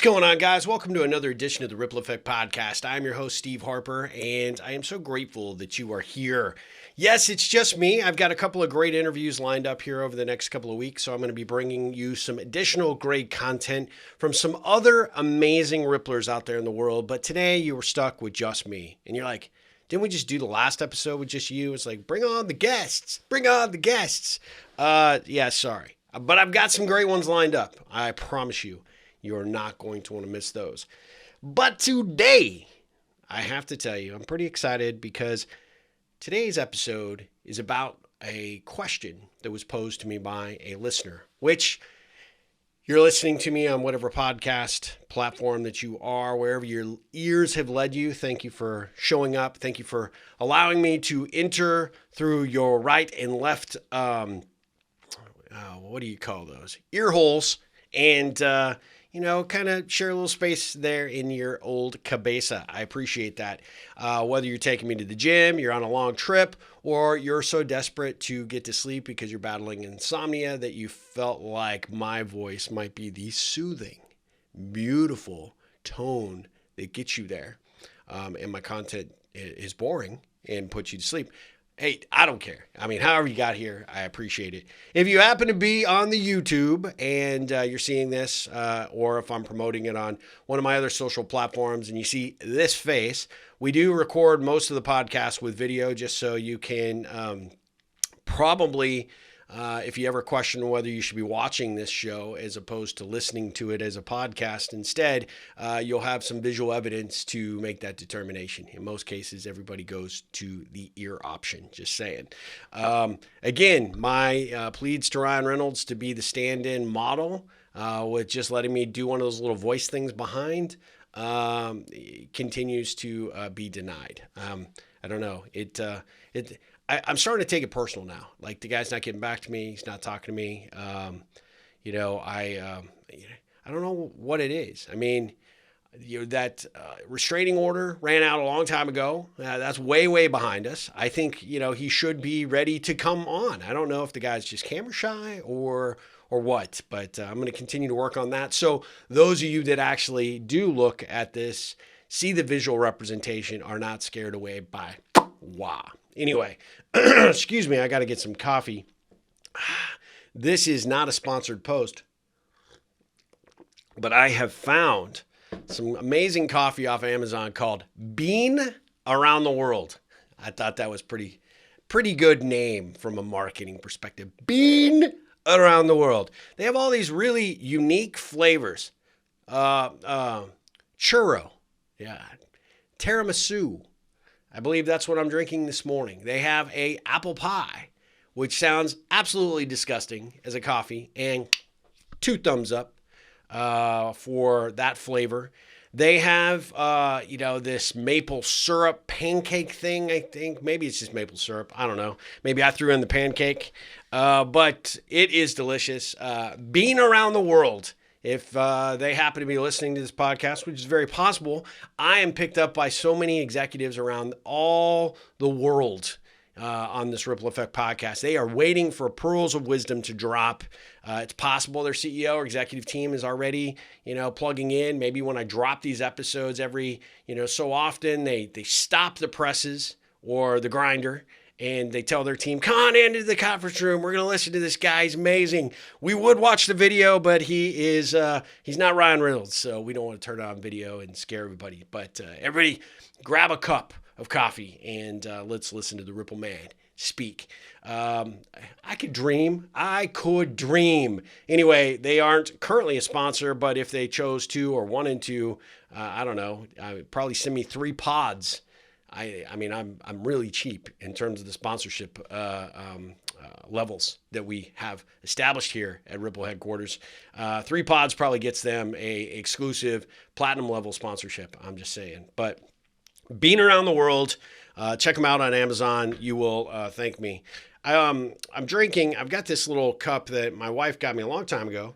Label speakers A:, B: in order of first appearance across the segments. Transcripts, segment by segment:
A: What's going on, guys? Welcome to another edition of the Ripple Effect Podcast. I'm your host, Steve Harper, and I am so grateful that you are here. Yes, it's just me. I've got a couple of great interviews lined up here over the next couple of weeks, so I'm going to be bringing you some additional great content from some other amazing Ripplers out there in the world. But today you were stuck with just me, and you're like, didn't we just do the last episode with just you? It's like, bring on the guests. Bring on the guests. Yeah, sorry. But I've got some great ones lined up. I promise you. You're not going to want to miss those. But today, I have to tell you, I'm pretty excited because today's episode is about a question that was posed to me by a listener, which you're listening to me on whatever podcast platform that you are, wherever your ears have led you. Thank you for showing up. Thank you for allowing me to enter through your right and left, what do you call those? Ear holes. And, kind of share a little space there in your old cabeza. I appreciate that. Whether you're taking me to the gym, you're on a long trip, or you're so desperate to get to sleep because you're battling insomnia that you felt like my voice might be the soothing, beautiful tone that gets you there. And my content is boring and puts you to sleep. Hey, I don't care. I mean, however you got here, I appreciate it. If you happen to be on the YouTube and you're seeing this, or if I'm promoting it on one of my other social platforms and you see this face, we do record most of the podcast with video just so you can probably, if you ever question whether you should be watching this show as opposed to listening to it as a podcast instead, you'll have some visual evidence to make that determination. In most cases, everybody goes to the ear option, just saying. Again, my pleads to Ryan Reynolds to be the stand-in model with just letting me do one of those little voice things behind continues to be denied. I don't know. I'm starting to take it personal now. Like, the guy's not getting back to me. He's not talking to me. I don't know what it is. I mean, that restraining order ran out a long time ago. That's way, way behind us. I think, he should be ready to come on. I don't know if the guy's just camera shy or what, but I'm going to continue to work on that. So those of you that actually do look at this, see the visual representation, are not scared away by wow. Anyway, excuse me, I got to get some coffee. This is not a sponsored post, but I have found some amazing coffee off Amazon called Bean Around the World. I thought that was pretty good name from a marketing perspective. Bean Around the World. They have all these really unique flavors. Churro. Yeah. Tiramisu. I believe that's what I'm drinking this morning. They have a apple pie, which sounds absolutely disgusting as a coffee, and 2 thumbs up for that flavor. They have, this maple syrup pancake thing, I think. Maybe it's just maple syrup. I don't know. Maybe I threw in the pancake, but it is delicious. Being around the world. If they happen to be listening to this podcast, which is very possible, I am picked up by so many executives around all the world on this Ripple Effect podcast. They are waiting for pearls of wisdom to drop. It's possible their CEO or executive team is already, plugging in. Maybe when I drop these episodes every, so often, they stop the presses or the grinder. And they tell their team, come on into the conference room. We're going to listen to this guy. He's amazing. We would watch the video, but he's not Ryan Reynolds. So we don't want to turn on video and scare everybody. But everybody grab a cup of coffee and let's listen to the Ripple Man speak. I could dream. Anyway, they aren't currently a sponsor, but if they chose to or wanted to, I don't know, I would probably send me 3 pods. I'm really cheap in terms of the sponsorship levels that we have established here at Ripple headquarters. 3 pods probably gets them a exclusive platinum level sponsorship. I'm just saying. But being around the world, check them out on Amazon. You will thank me. I'm drinking. I've got this little cup that my wife got me a long time ago.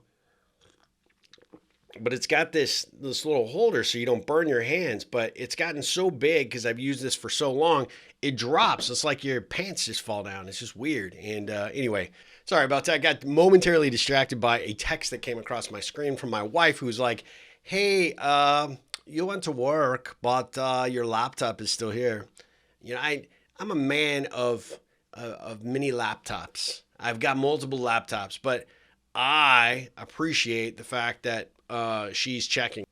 A: But it's got this little holder so you don't burn your hands. But it's gotten so big because I've used this for so long, it drops. It's like your pants just fall down. It's just weird. And anyway, sorry about that. I got momentarily distracted by a text that came across my screen from my wife who's like, Hey, you went to work, but your laptop is still here. I'm a man of many laptops. I've got multiple laptops, but I appreciate the fact that she's checking.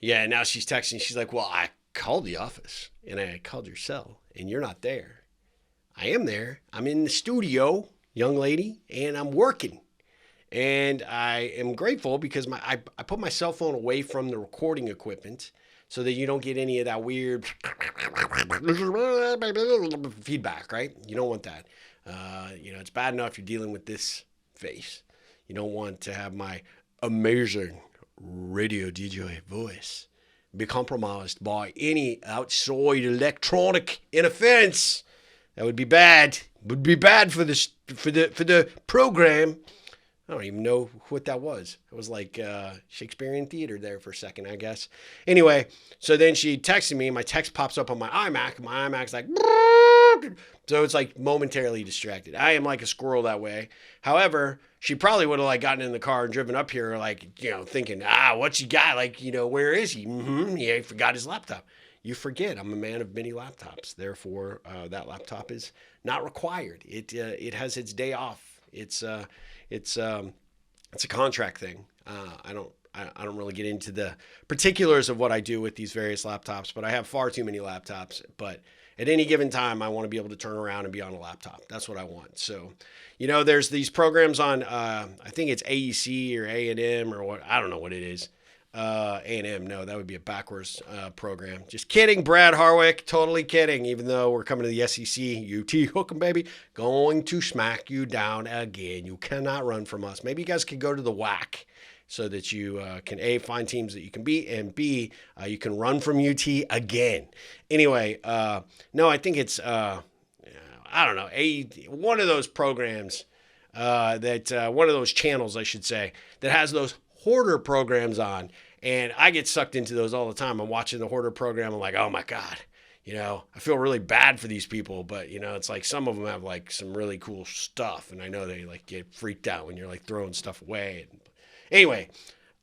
A: Yeah, now she's texting. She's like, "Well, I called the office and I called your cell, and you're not there. I am there. I'm in the studio, young lady, and I'm working." And I am grateful because I put my cell phone away from the recording equipment so that you don't get any of that weird feedback, right? You don't want that. It's bad enough you're dealing with this face. You don't want to have my amazing radio DJ voice be compromised by any outside electronic interference. That would be bad. Would be bad for the program. I don't even know what that was. It was like Shakespearean theater there for a second, I guess. Anyway, so then she texted me, and my text pops up on my iMac. My iMac's like, so it's like momentarily distracted. I am like a squirrel that way. However, she probably would have like gotten in the car and driven up here, like, thinking, what's he got? Like, where is he? Yeah, he forgot his laptop. You forget I'm a man of many laptops. Therefore, that laptop is not required. It has its day off. It's a contract thing. I don't really get into the particulars of what I do with these various laptops, but I have far too many laptops. But at any given time, I want to be able to turn around and be on a laptop. That's what I want. So, there's these programs on, I think it's AEC or A&M or what, I don't know what it is. A&M, no, that would be a backwards program. Just kidding, Brad Harwick, totally kidding. Even though we're coming to the SEC, UT, hook 'em, baby, going to smack you down again. You cannot run from us. Maybe you guys could go to the WAC so that you can A, find teams that you can beat, and B, you can run from UT again. Anyway, no, I think it's, I don't know, one of those programs one of those channels, I should say, that has those hoarder programs on. And I get sucked into those all the time. I'm watching the hoarder program. I'm like, oh my God, I feel really bad for these people. But, it's like some of them have like some really cool stuff. And I know they like get freaked out when you're like throwing stuff away. Anyway,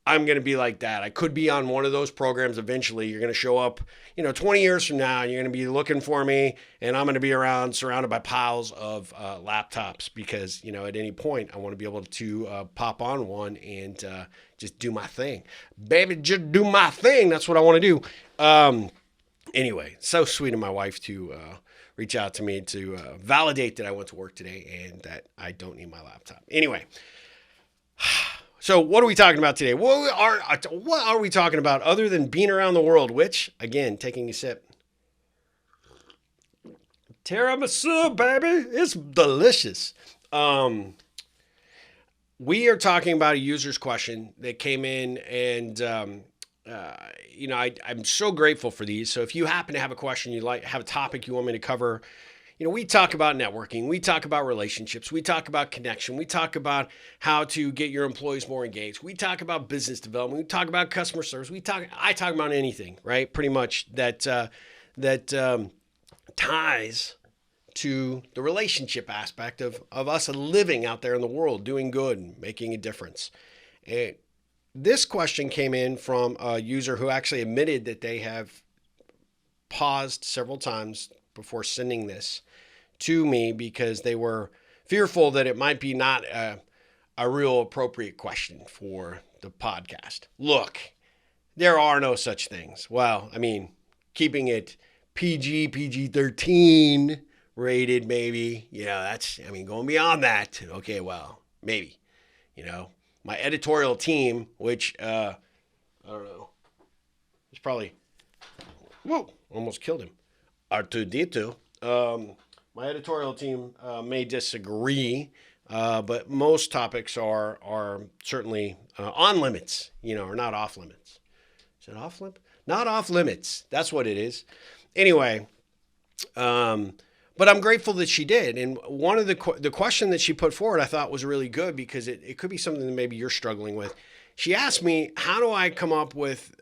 A: I'm going to be like that. I could be on one of those programs eventually. You're going to show up, 20 years from now, and you're going to be looking for me, and I'm going to be around surrounded by piles of laptops because, at any point I want to be able to pop on one and just do my thing. Baby, just do my thing. That's what I want to do. Anyway, so sweet of my wife to reach out to me to validate that I went to work today and that I don't need my laptop. Anyway. So what are we talking about today? What are we talking about other than being around the world, which, again, taking a sip. Tiramisu, baby. It's delicious. We are talking about a user's question that came in, and, I'm so grateful for these. So if you happen to have a question have a topic you want me to cover, we talk about networking, we talk about relationships, we talk about connection, we talk about how to get your employees more engaged, we talk about business development, we talk about customer service, I talk about anything, right? Pretty much that ties to the relationship aspect of us living out there in the world, doing good, and making a difference. And this question came in from a user who actually admitted that they have paused several times before sending this to me because they were fearful that it might be not a real appropriate question for the podcast. Look, there are no such things. Well, I mean, keeping it PG-13 rated, maybe, going beyond that. Okay, well, maybe, my editorial team, which, I don't know, it's probably, whoa, almost killed him. R2D2. My editorial team may disagree, but most topics are certainly on limits, or not off limits. Is it off limits? Not off limits. That's what it is. Anyway, but I'm grateful that she did. And one of the question that she put forward I thought was really good because it could be something that maybe you're struggling with. She asked me, how do I come up with,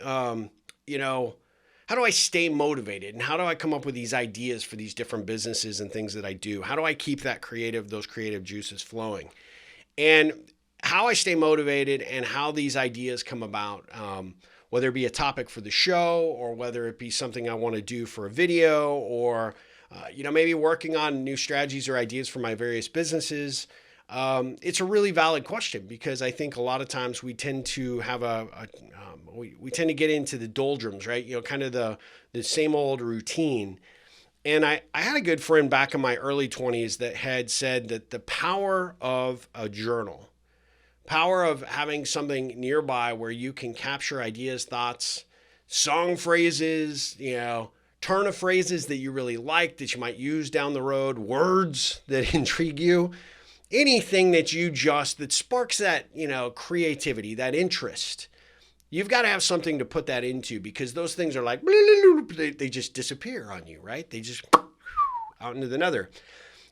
A: how do I stay motivated and how do I come up with these ideas for these different businesses and things that I do? How do I keep those creative juices flowing? And how I stay motivated and how these ideas come about, whether it be a topic for the show or whether it be something I want to do for a video or, maybe working on new strategies or ideas for my various businesses. It's a really valid question because I think a lot of times we tend to have we tend to get into the doldrums, right? Kind of the same old routine. And I had a good friend back in my early 20s that had said that the power of a journal, power of having something nearby where you can capture ideas, thoughts, song phrases, turn of phrases that you really like that you might use down the road, words that intrigue you, anything that that sparks that, creativity, that interest. You've got to have something to put that into because those things are like, they just disappear on you, right? They just out into the nether.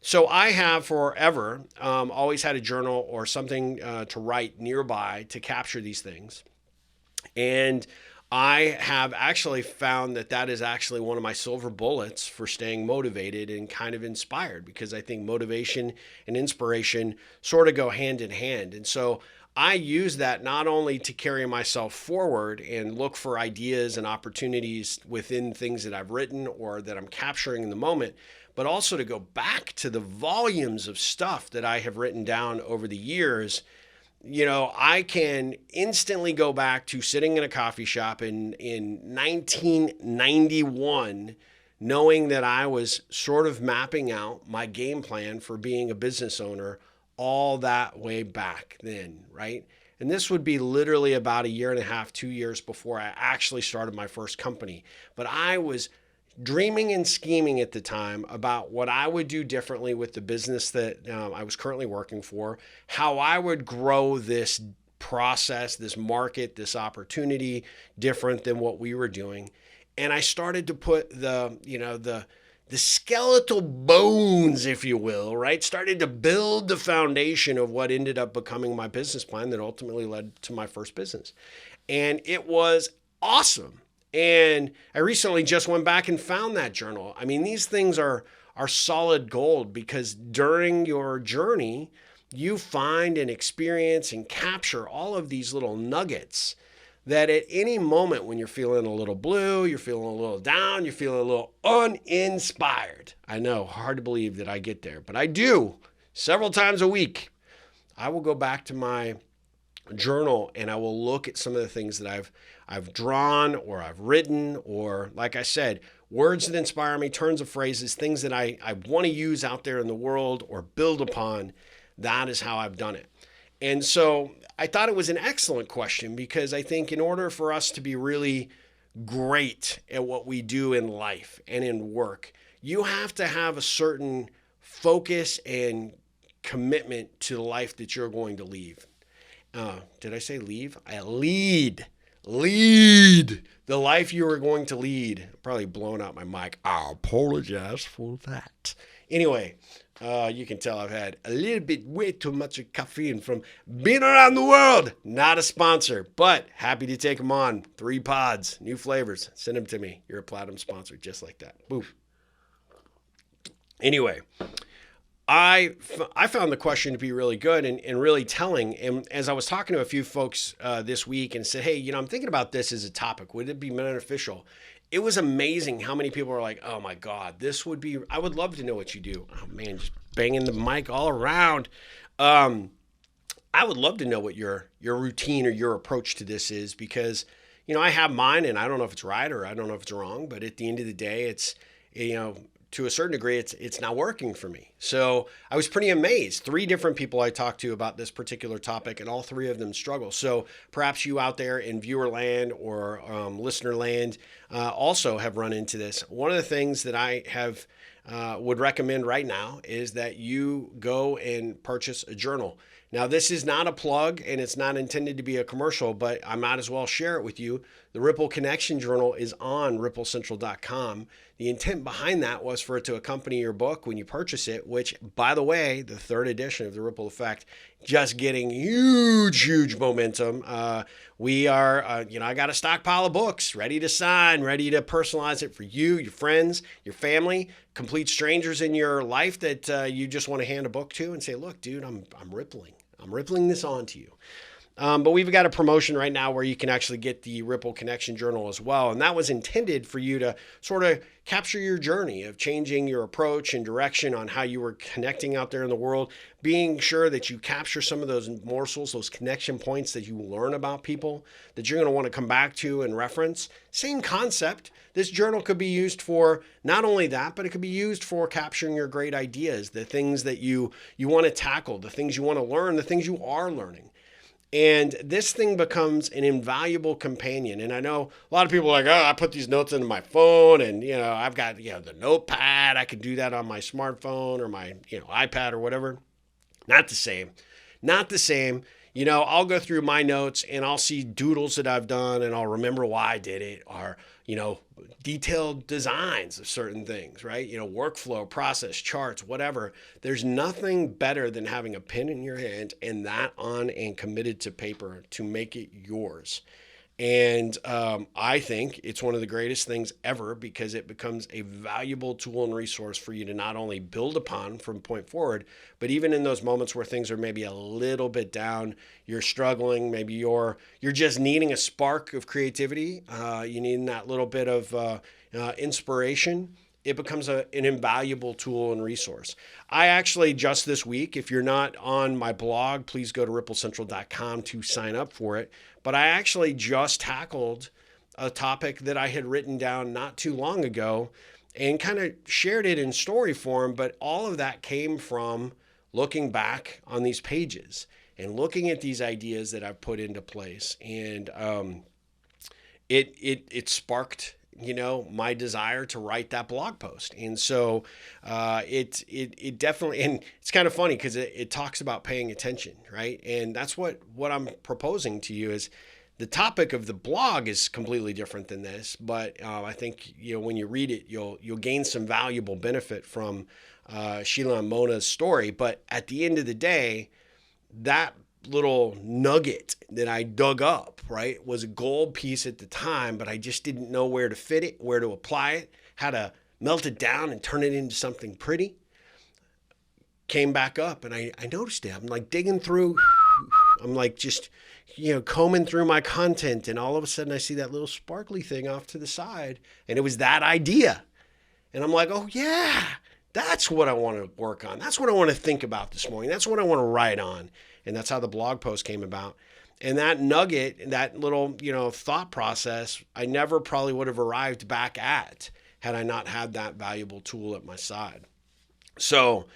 A: So I have forever always had a journal or something to write nearby to capture these things. And I have actually found that is actually one of my silver bullets for staying motivated and kind of inspired because I think motivation and inspiration sort of go hand in hand. And so I use that not only to carry myself forward and look for ideas and opportunities within things that I've written or that I'm capturing in the moment, but also to go back to the volumes of stuff that I have written down over the years. I can instantly go back to sitting in a coffee shop in 1991, knowing that I was sort of mapping out my game plan for being a business owner all that way back then, right? And this would be literally about 1.5 years, 2 years before I actually started my first company. But I was dreaming and scheming at the time about what I would do differently with the business that I was currently working for, how I would grow this process, this market, this opportunity different than what we were doing. And I started to put the skeletal bones, if you will, right? Started to build the foundation of what ended up becoming my business plan that ultimately led to my first business. And it was awesome. And I recently just went back and found that journal. I mean, these things are solid gold because during your journey, you find and experience and capture all of these little nuggets that at any moment when you're feeling a little blue, you're feeling a little down, you're feeling a little uninspired. I know, hard to believe that I get there, but I do several times a week. I will go back to my journal and I will look at some of the things that I've drawn or I've written, or like I said, words that inspire me, turns of phrases, things that I want to use out there in the world or build upon. That is how I've done it. And so I thought it was an excellent question because I think in order for us to be really great at what we do in life and in work, you have to have a certain focus and commitment to the life that you're going to lead. Did I say leave? Lead the life you are going to lead. Probably blowing out my mic. I apologize for that. Anyway, you can tell I've had a little bit way too much caffeine from being around the world. Not a sponsor, but happy to take them on. 3 pods, new flavors. Send them to me. You're a platinum sponsor, just like that. Boom. Anyway, I found the question to be really good and really telling. And as I was talking to a few folks this week and said, hey, I'm thinking about this as a topic. Would it be beneficial? It was amazing how many people are like, oh my God, I would love to know what you do. Oh man, just banging the mic all around. I would love to know what your routine or your approach to this is because, I have mine and I don't know if it's right or I don't know if it's wrong, but at the end of the day, it's, to a certain degree, it's not working for me. So I was pretty amazed. 3 different people I talked to about this particular topic, and all 3 of them struggle. So perhaps you out there in viewer land or listener land also have run into this. One of the things that I would recommend right now is that you go and purchase a journal. Now, this is not a plug and it's not intended to be a commercial, but I might as well share it with you. The Ripple Connection Journal is on ripplecentral.com. The intent behind that was for it to accompany your book when you purchase it, which, by the way, the 3rd edition of The Ripple Effect, just getting huge momentum. We are, I got a stockpile of books ready to sign, ready to personalize it for you, your friends, your family, complete strangers in your life that you just want to hand a book to and say, look, dude, I'm rippling. I'm rippling this on to you. But we've got a promotion right now where you can actually get the Ripple Connection Journal as well. And that was intended for you to sort of capture your journey of changing your approach and direction on how you were connecting out there in the world, being sure that you capture some of those morsels, those connection points that you learn about people that you're going to want to come back to and reference. Same concept. This journal could be used for not only that, but it could be used for capturing your great ideas, the things that you want to tackle, the things you want to learn, the things you are learning. And this thing becomes an invaluable companion. And I know a lot of people are like, oh, I put these notes into my phone and, I've got, the notepad. I can do that on my smartphone or my, iPad or whatever. Not the same. Not the same. I'll go through my notes and I'll see doodles that I've done and I'll remember why I did it, or, detailed designs of certain things, right? Workflow, process, charts, whatever. There's nothing better than having a pen in your hand and that on and committed to paper to make it yours. And I think it's one of the greatest things ever because it becomes a valuable tool and resource for you to not only build upon from point forward, but even in those moments where things are maybe a little bit down, you're struggling, maybe you're just needing a spark of creativity, you need that little bit of inspiration. It becomes an invaluable tool and resource. I actually just this week, if you're not on my blog, please go to ripplecentral.com to sign up for it. But I actually just tackled a topic that I had written down not too long ago and kind of shared it in story form. But all of that came from looking back on these pages and looking at these ideas that I've put into place. And it sparked my desire to write that blog post. And so it definitely, and it's kind of funny because it talks about paying attention, right? And that's what I'm proposing to you is the topic of the blog is completely different than this, but I think, when you read it, you'll gain some valuable benefit from Sheila and Mona's story. But at the end of the day, that little nugget that I dug up, right, was a gold piece at the time, but I just didn't know where to fit it, where to apply it, how to melt it down and turn it into something pretty. Came back up and I noticed it. I'm like digging through, I'm like just, combing through my content, and all of a sudden I see that little sparkly thing off to the side, and it was that idea. And I'm like, oh yeah, that's what I want to work on. That's what I want to think about this morning. That's what I want to write on. And that's how the blog post came about. And that nugget, that little, thought process, I never probably would have arrived back at had I not had that valuable tool at my side. So,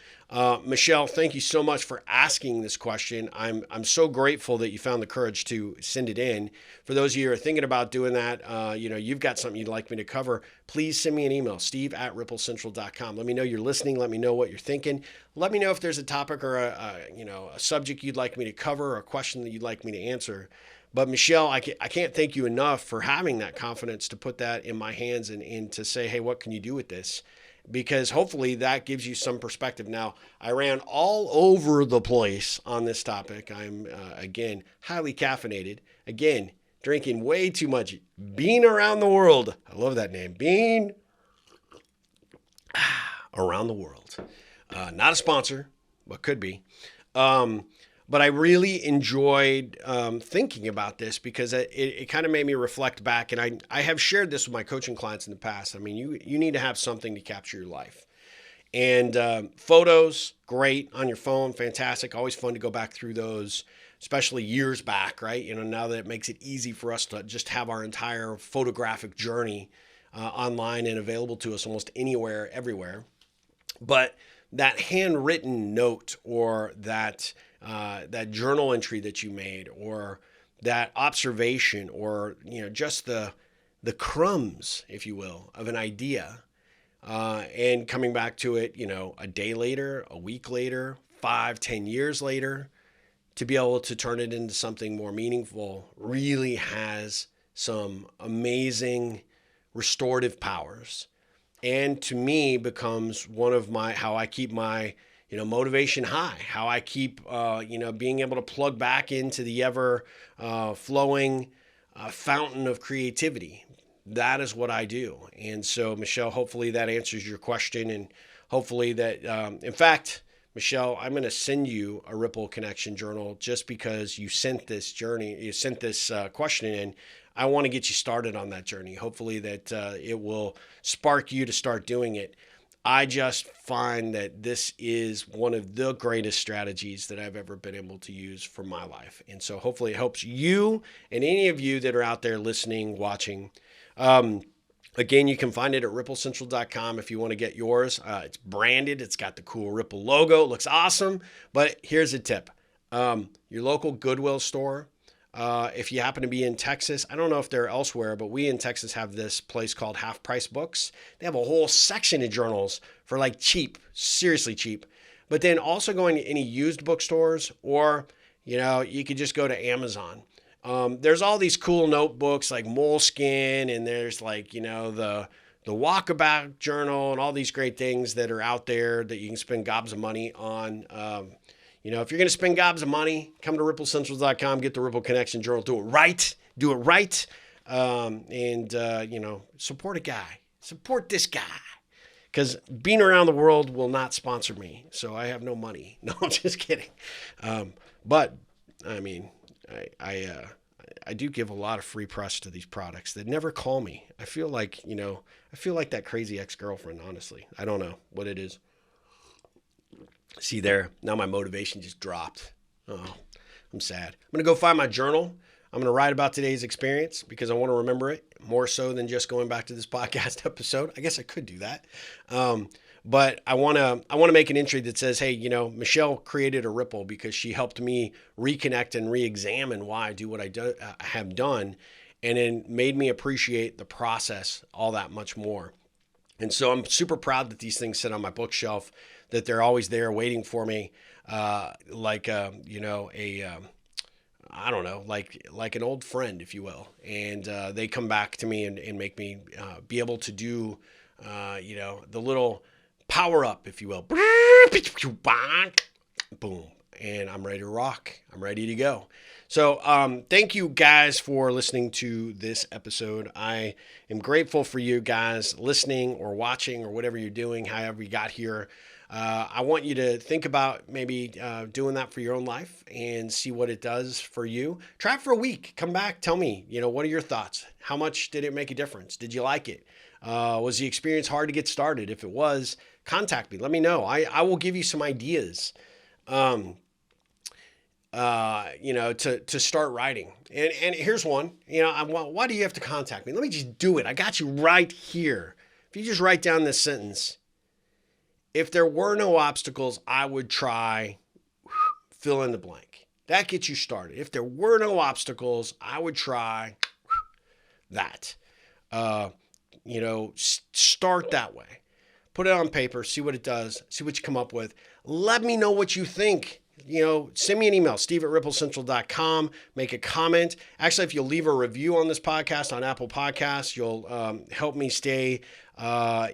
A: Michelle, thank you so much for asking this question. I'm so grateful that you found the courage to send it in. For those of you who are thinking about doing that, you've got something you'd like me to cover, please send me an email, steve@ripplecentral.com. Let me know you're listening. Let me know what you're thinking. Let me know if there's a topic or a subject you'd like me to cover or a question that you'd like me to answer. But Michelle, I can't thank you enough for having that confidence to put that in my hands and to say, hey, what can you do with this? Because hopefully that gives you some perspective. Now, I ran all over the place on this topic. I'm, again, highly caffeinated. Again, drinking way too much Bean Around the World. I love that name. Bean Around the World. Not a sponsor, but could be. But I really enjoyed thinking about this because it kind of made me reflect back. And I have shared this with my coaching clients in the past. I mean, you need to have something to capture your life. And photos, great on your phone, fantastic. Always fun to go back through those, especially years back, right? Now that it makes it easy for us to just have our entire photographic journey online and available to us almost anywhere, everywhere. But that handwritten note or that journal entry that you made, or that observation, or just the crumbs, if you will, of an idea, and coming back to it, a day later, a week later, 5-10 years later, to be able to turn it into something more meaningful really has some amazing restorative powers. And to me becomes one of how I keep my motivation high, how I keep, being able to plug back into the ever flowing fountain of creativity. That is what I do. And so, Michelle, hopefully that answers your question. And hopefully that, in fact, Michelle, I'm going to send you a Ripple Connection journal just because you sent this question in. I want to get you started on that journey. Hopefully that it will spark you to start doing it. I just find that this is one of the greatest strategies that I've ever been able to use for my life. And so hopefully it helps you and any of you that are out there listening, watching. Again, you can find it at ripplecentral.com if you want to get yours. It's branded. It's got the cool Ripple logo. It looks awesome. But here's a tip. Your local Goodwill store, if you happen to be in Texas, I don't know if they're elsewhere, but we in Texas have this place called Half Price Books. They have a whole section of journals for like cheap, seriously cheap. But then also going to any used bookstores, or, you could just go to Amazon. There's all these cool notebooks like Moleskin, and there's like, the Walkabout journal and all these great things that are out there that you can spend gobs of money on. If you're going to spend gobs of money, come to ripplecentral.com, get the Ripple Connection journal, do it right. Support a guy, support this guy, because being around the world will not sponsor me. So I have no money. No, I'm just kidding. But I mean, I do give a lot of free press to these products that never call me. I feel like that crazy ex-girlfriend, honestly. I don't know what it is. See there, now my motivation just dropped. Oh, I'm sad. I'm going to go find my journal. I'm going to write about today's experience because I want to remember it more so than just going back to this podcast episode. I guess I could do that. But I want to make an entry that says, hey, Michelle created a Ripple because she helped me reconnect and re-examine why I do what I have done, and then made me appreciate the process all that much more. And so I'm super proud that these things sit on my bookshelf, that they're always there waiting for me, like an old friend, if you will. And they come back to me and make me be able to do, the little power up, if you will. Boom. And I'm ready to rock. I'm ready to go. So thank you guys for listening to this episode. I am grateful for you guys listening or watching or whatever you're doing, however you got here. I want you to think about maybe doing that for your own life and see what it does for you. Try it for a week. Come back. Tell me, what are your thoughts? How much did it make a difference? Did you like it? Was the experience hard to get started? If it was, contact me. Let me know. I will give you some ideas, to start writing. And here's one. Why do you have to contact me? Let me just do it. I got you right here. If you just write down this sentence. If there were no obstacles, I would try fill in the blank. That gets you started. If there were no obstacles, I would try that. Start that way. Put it on paper, see what it does, see what you come up with. Let me know what you think. Send me an email, steve@ripplecentral.com, make a comment. Actually, if you'll leave a review on this podcast on Apple Podcasts, you'll help me stay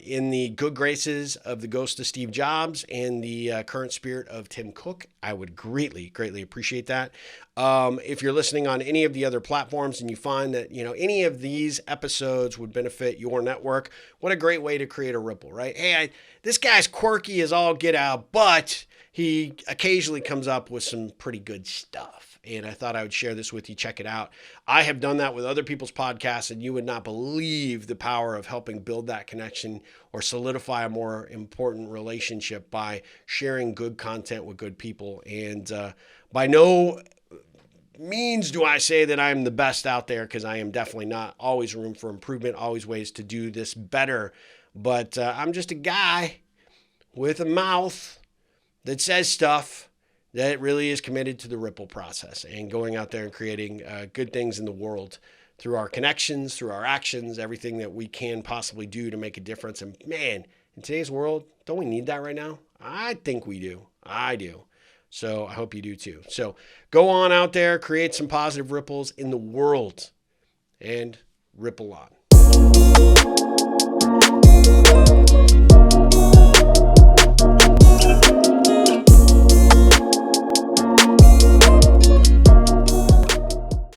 A: in the good graces of the ghost of Steve Jobs and the current spirit of Tim Cook. I would greatly, greatly appreciate that. If you're listening on any of the other platforms and you find that, any of these episodes would benefit your network, what a great way to create a ripple, right? Hey, this guy's quirky as all get out, but he occasionally comes up with some pretty good stuff. And I thought I would share this with you. Check it out. I have done that with other people's podcasts, and you would not believe the power of helping build that connection or solidify a more important relationship by sharing good content with good people. And by no means do I say that I'm the best out there, because I am definitely not. Always room for improvement, always ways to do this better. But I'm just a guy with a mouth that says stuff that really is committed to the Ripple process and going out there and creating good things in the world through our connections, through our actions, everything that we can possibly do to make a difference. And man, in today's world, don't we need that right now? I think we do. I do. So I hope you do too. So go on out there, create some positive ripples in the world, and ripple on.